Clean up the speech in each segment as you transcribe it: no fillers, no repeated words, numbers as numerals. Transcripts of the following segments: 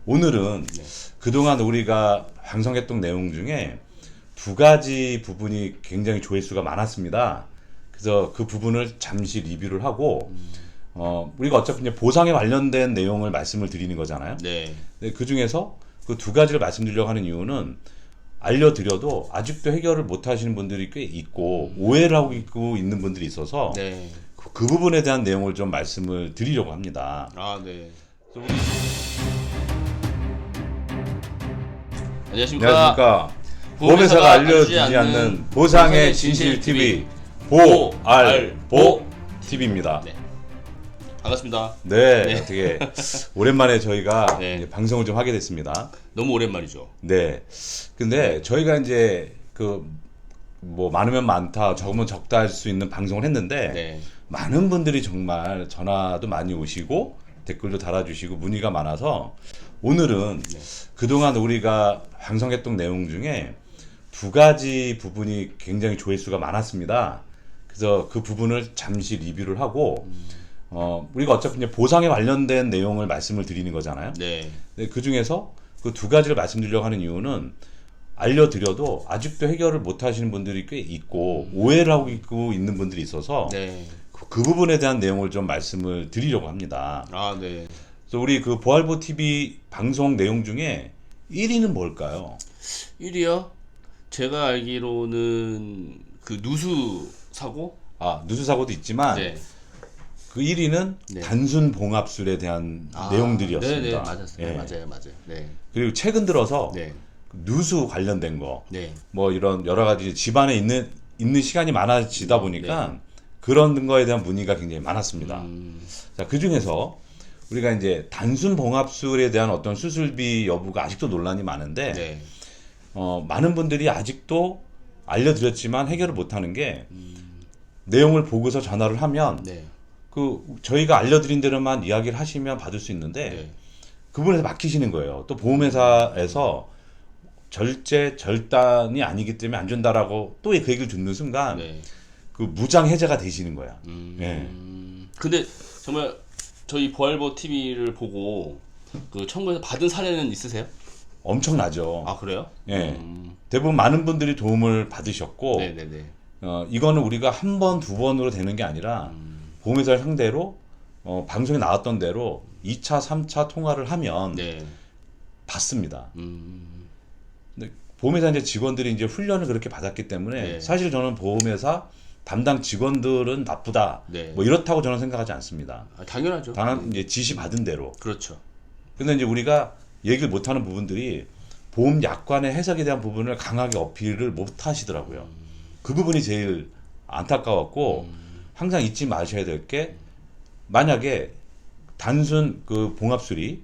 오늘은 그동안 우리가 방송했던 내용 중에 두 가지 부분이 굉장히 조회수가 많았습니다. 그래서 그 부분을 잠시 리뷰를 하고 우리가 어차피 이제 보상에 관련된 내용을 말씀을 드리는 거잖아요. 네. 그 중에서 그 두 가지를 말씀드리려고 하는 이유는 알려드려도 아직도 해결을 못 하시는 분들이 꽤 있고 오해를 하고 있는 분들이 있어서 네. 그 부분에 대한 내용을 좀 말씀을 드리려고 합니다. 아, 네. 안녕하십니까. 안녕하십니까. 보험회사가 알려주지 않는 보상의 진실 TV 보알보 TV입니다. 네. 반갑습니다. 네, 네. 되게 오랜만에 저희가 네. 이제 방송을 좀 하게 됐습니다. 너무 오랜만이죠. 네. 근데 저희가 이제 뭐 많으면 많다, 적으면 적다 할 수 있는 방송을 했는데 네. 많은 분들이 정말 전화도 많이 오시고 댓글도 달아주시고 문의가 많아서 오늘은 그동안 우리가 방송했던 내용 중에 두 가지 부분이 굉장히 조회수가 많았습니다. 그래서 그 부분을 잠시 리뷰를 하고 우리가 어차피 이제 보상에 관련된 내용을 말씀을 드리는 거잖아요. 네. 그 중에서 그 두 가지를 말씀드리려고 하는 이유는 알려드려도 아직도 해결을 못 하시는 분들이 꽤 있고 오해를 하고 있는 분들이 있어서 네. 그 부분에 대한 내용을 좀 말씀을 드리려고 합니다. 아, 네. 그래서 우리 그 보알보 TV 방송 내용 중에 1위는 뭘까요? 1위요? 제가 알기로는 그 누수 사고? 아, 누수 사고도 있지만 네. 그 1위는 네. 단순 봉합술에 대한 내용들이었습니다. 네네, 맞았어요. 예. 맞아요. 네. 그리고 최근 들어서 네. 누수 관련된 거, 네. 뭐 이런 여러 가지 집안에 있는 시간이 많아지다 보니까 그런 거에 대한 문의가 굉장히 많았습니다. 자, 그 중에서 우리가 이제 단순 봉합술에 대한 어떤 수술비 여부가 아직도 논란이 많은데, 네. 많은 분들이 아직도 알려드렸지만 해결을 못하는 게 내용을 보고서 전화를 하면 네. 저희가 알려드린 대로만 이야기를 하시면 받을 수 있는데 네. 그 부분에서 막히시는 거예요. 또 보험회사에서 절단이 아니기 때문에 안 준다라고 또 그 얘기를 듣는 순간 네. 그 무장 해제가 되시는 거야. 예. 근데 정말 저희 보알보 TV를 보고 그 청구해서 받은 사례는 있으세요? 엄청나죠. 아, 그래요? 예. 대부분 많은 분들이 도움을 받으셨고 네네네. 이거는 우리가 한 번, 두 번으로 되는 게 아니라 보험회사를 상대로 방송에 나왔던 대로 2차, 3차 통화를 하면 네. 받습니다. 근데 보험회사 이제 직원들이 이제 훈련을 그렇게 받았기 때문에 네. 사실 저는 보험회사 담당 직원들은 나쁘다. 네. 뭐 이렇다고 저는 생각하지 않습니다. 아, 당연하죠. 다만 이제 지시 받은 대로. 그렇죠. 근데 이제 우리가 얘기를 못하는 부분들이 보험 약관의 해석에 대한 부분을 강하게 어필을 못 하시더라고요. 그 부분이 제일 안타까웠고 항상 잊지 마셔야 될 게 만약에 단순 그 봉합술이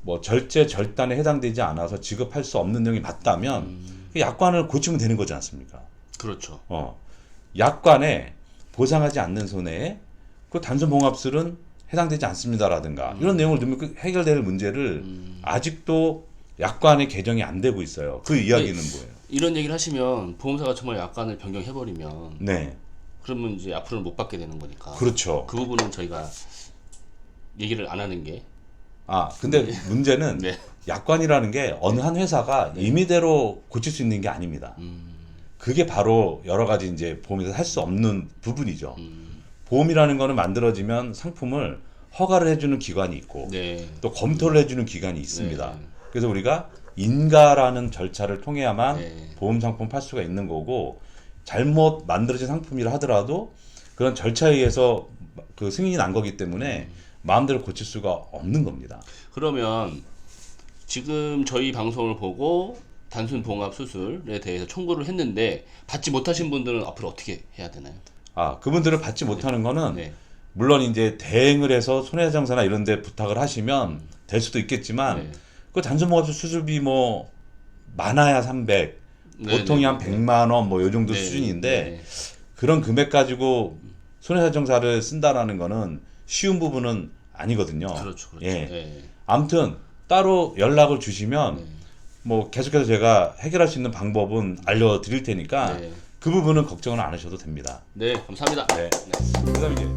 뭐 절단에 해당되지 않아서 지급할 수 없는 내용이 맞다면 그 약관을 고치면 되는 거지 않습니까? 그렇죠. 약관에 보상하지 않는 손해에 그 단순 봉합술은 해당되지 않습니다라든가 이런 내용을 넣으면 그 해결될 문제를 아직도 약관에 개정이 안 되고 있어요. 그 이야기는 뭐예요? 이런 얘기를 하시면 보험사가 정말 약관을 변경해버리면 네, 그러면 이제 앞으로는 못 받게 되는 거니까. 그렇죠. 그 부분은 저희가 얘기를 안 하는 게. 근데 문제는 네. 약관이라는 게 어느 한 회사가 임의대로 고칠 수 있는 게 아닙니다. 그게 바로 여러 가지 이제 보험에서 할 수 없는 부분이죠. 보험이라는 거는 만들어지면 상품을 허가를 해주는 기관이 있고 네. 또 검토를 해주는 기관이 있습니다. 네. 그래서 우리가 인가라는 절차를 통해야만 네. 보험 상품 팔 수가 있는 거고 잘못 만들어진 상품이라 하더라도 그런 절차에 의해서 그 승인이 난 거기 때문에 마음대로 고칠 수가 없는 겁니다. 그러면 지금 저희 방송을 보고 단순 봉합 수술에 대해서 청구를 했는데 받지 못하신 분들은 앞으로 어떻게 해야 되나요? 그분들을 받지 못하는 거는 네. 물론 이제 대행을 해서 손해배상사나 이런 데 부탁을 하시면 될 수도 있겠지만 네. 그 단순봉합술 수술비 뭐 많아야 300, 네, 보통이 네, 한 네. 100만 원 뭐 요 정도 네, 수준인데 네. 그런 금액 가지고 손해배상사를 쓴다라는 거는 쉬운 부분은 아니거든요. 그렇죠. 예. 네. 아무튼 따로 연락을 주시면 네. 뭐 계속해서 제가 해결할 수 있는 방법은 알려드릴 테니까 네. 그 부분은 걱정은 안 하셔도 됩니다. 네, 감사합니다. 네. 그다음에 이제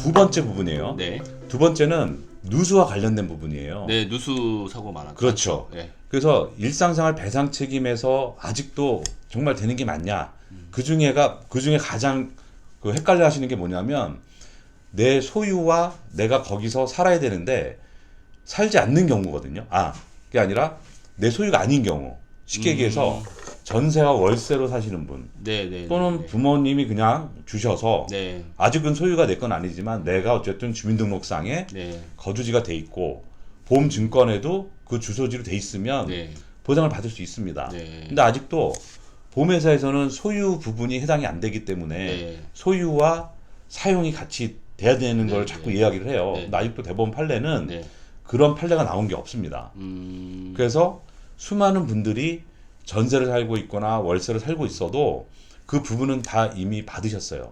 두 번째 부분이에요. 네. 두 번째는 누수와 관련된 부분이에요. 네, 누수 사고 많았죠. 그렇죠. 네. 그래서 일상생활 배상 책임에서 아직도 정말 되는 게 맞냐? 그 중에 가장 그 헷갈려 하시는 게 뭐냐면 내 소유와 내가 거기서 살아야 되는데 살지 않는 경우거든요. 그게 아니라 내 소유가 아닌 경우. 쉽게 얘기해서 전세와 월세로 사시는 분 네. 또는 부모님이 그냥 주셔서 네. 아직은 소유가 내 건 아니지만 내가 어쨌든 주민등록상에 네. 거주지가 돼 있고 보험증권에도 그 주소지로 돼 있으면 네. 보장을 받을 수 있습니다. 네. 근데 아직도 보험회사에서는 소유 부분이 해당이 안 되기 때문에 네. 소유와 사용이 같이 돼야 되는 네, 걸 네. 자꾸 이야기를 해요. 네. 근데 아직도 대법원 판례는 네. 그런 판례가 나온 게 없습니다. 그래서 수많은 분들이 전세를 살고 있거나 월세를 살고 있어도 그 부분은 다 이미 받으셨어요.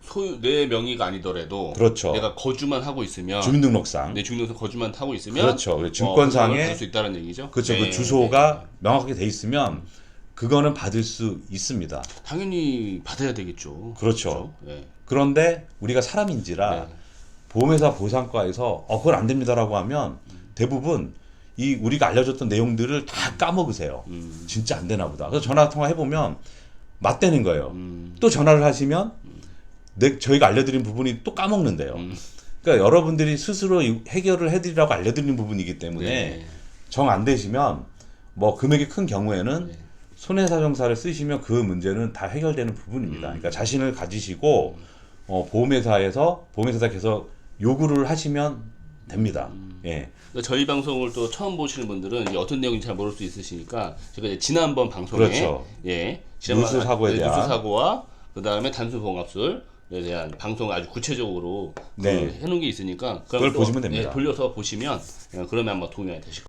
소유 내 명의가 아니더라도 그렇죠. 내가 거주만 하고 있으면 주민등록상. 내 주민등록상 거주만 하고 있으면 그렇죠. 증권상에 받을 수 있다는 얘기죠. 그렇죠. 네. 그 주소가 명확하게 돼 있으면 그거는 받을 수 있습니다. 당연히 받아야 되겠죠. 그렇죠. 네. 그런데 우리가 사람인지라 네. 보험회사 보상과에서 그건 안 됩니다라고 하면 대부분 이 우리가 알려줬던 내용들을 다 까먹으세요. 진짜 안 되나 보다. 그래서 전화 통화 해보면 맞대는 거예요. 또 전화를 하시면 저희가 알려드린 부분이 또 까먹는데요. 그러니까 여러분들이 스스로 해결을 해드리라고 알려드리는 부분이기 때문에 네. 정 안 되시면 뭐 금액이 큰 경우에는 네. 손해사정사를 쓰시면 그 문제는 다 해결되는 부분입니다. 그러니까 자신을 가지시고 보험회사에서 요구를 하시면 됩니다. 예. 그러니까 저희 방송을 또 처음 보시는 분들은 이게 어떤 내용인지 잘 모를 수 있으시니까 제가 이제 지난번 방송에 그렇죠. 누수 사고에 대한 누수 사고와 그 다음에 단순 봉합술에 대한 방송을 아주 구체적으로 네. 해놓은 게 있으니까 그걸 또, 보시면 됩니다. 돌려서 보시면 그러면 아마 도움이 많이 되실 거예요.